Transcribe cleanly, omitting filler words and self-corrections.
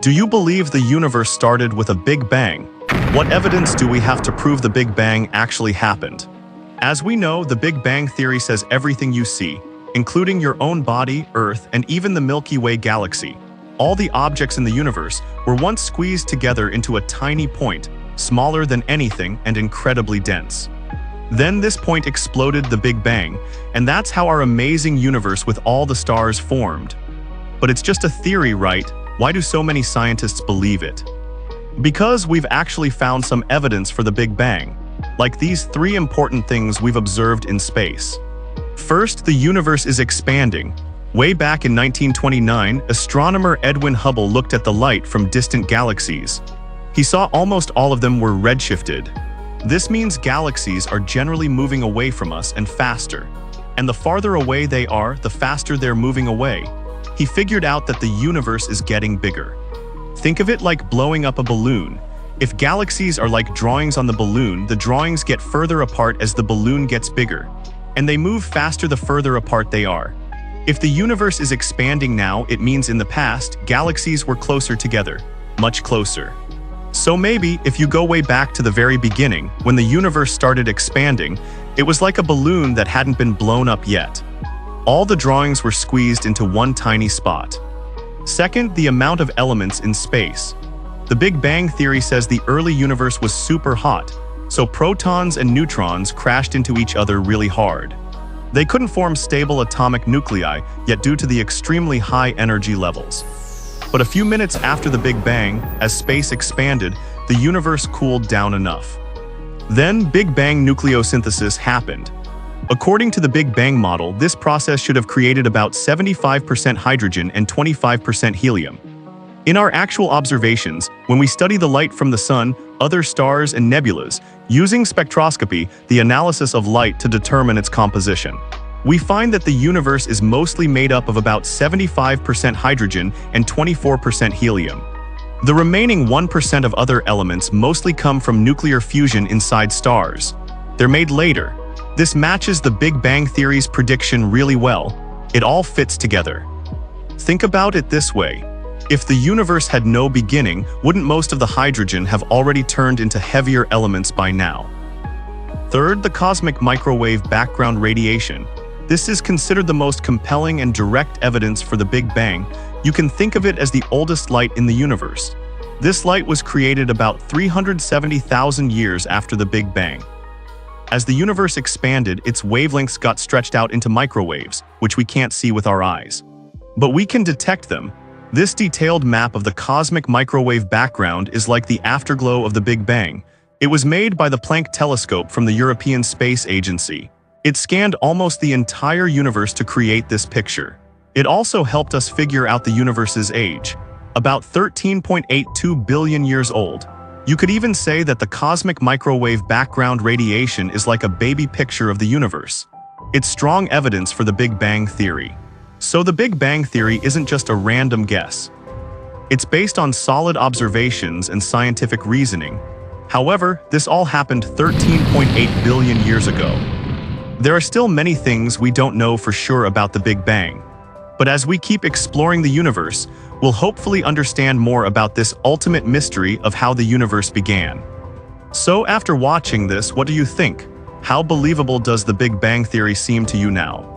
Do you believe the universe started with a Big Bang? What evidence do we have to prove the Big Bang actually happened? As we know, the Big Bang theory says everything you see, including your own body, Earth, and even the Milky Way galaxy, all the objects in the universe were once squeezed together into a tiny point, smaller than anything and incredibly dense. Then this point exploded, the Big Bang, and that's how our amazing universe with all the stars formed. But it's just a theory, right? Why do so many scientists believe it? Because we've actually found some evidence for the Big Bang, like these three important things we've observed in space. First, the universe is expanding. Way back in 1929, astronomer Edwin Hubble looked at the light from distant galaxies. He saw almost all of them were redshifted. This means galaxies are generally moving away from us and faster. And the farther away they are, the faster they're moving away. He figured out that the universe is getting bigger. Think of it like blowing up a balloon. If galaxies are like drawings on the balloon, the drawings get further apart as the balloon gets bigger. And they move faster the further apart they are. If the universe is expanding now, it means in the past, galaxies were closer together, much closer. So maybe, if you go way back to the very beginning, when the universe started expanding, it was like a balloon that hadn't been blown up yet. All the drawings were squeezed into one tiny spot. Second, the amount of elements in space. The Big Bang theory says the early universe was super hot, so protons and neutrons crashed into each other really hard. They couldn't form stable atomic nuclei, yet due to the extremely high energy levels. But a few minutes after the Big Bang, as space expanded, the universe cooled down enough. Then Big Bang nucleosynthesis happened. According to the Big Bang model, this process should have created about 75% hydrogen and 25% helium. In our actual observations, when we study the light from the sun, other stars and nebulas, using spectroscopy, the analysis of light to determine its composition, we find that the universe is mostly made up of about 75% hydrogen and 24% helium. The remaining 1% of other elements mostly come from nuclear fusion inside stars. They're made later. This matches the Big Bang theory's prediction really well. It all fits together. Think about it this way. If the universe had no beginning, wouldn't most of the hydrogen have already turned into heavier elements by now? Third, the cosmic microwave background radiation. This is considered the most compelling and direct evidence for the Big Bang. You can think of it as the oldest light in the universe. This light was created about 370,000 years after the Big Bang. As the universe expanded, its wavelengths got stretched out into microwaves, which we can't see with our eyes. But we can detect them. This detailed map of the cosmic microwave background is like the afterglow of the Big Bang. It was made by the Planck telescope from the European Space Agency. It scanned almost the entire universe to create this picture. It also helped us figure out the universe's age, about 13.82 billion years old. You could even say that the cosmic microwave background radiation is like a baby picture of the universe. It's strong evidence for the Big Bang theory. So the Big Bang theory isn't just a random guess. It's based on solid observations and scientific reasoning. However, this all happened 13.8 billion years ago. There are still many things we don't know for sure about the Big Bang. But as we keep exploring the universe, we'll hopefully understand more about this ultimate mystery of how the universe began. So after watching this, what do you think? How believable does the Big Bang theory seem to you now?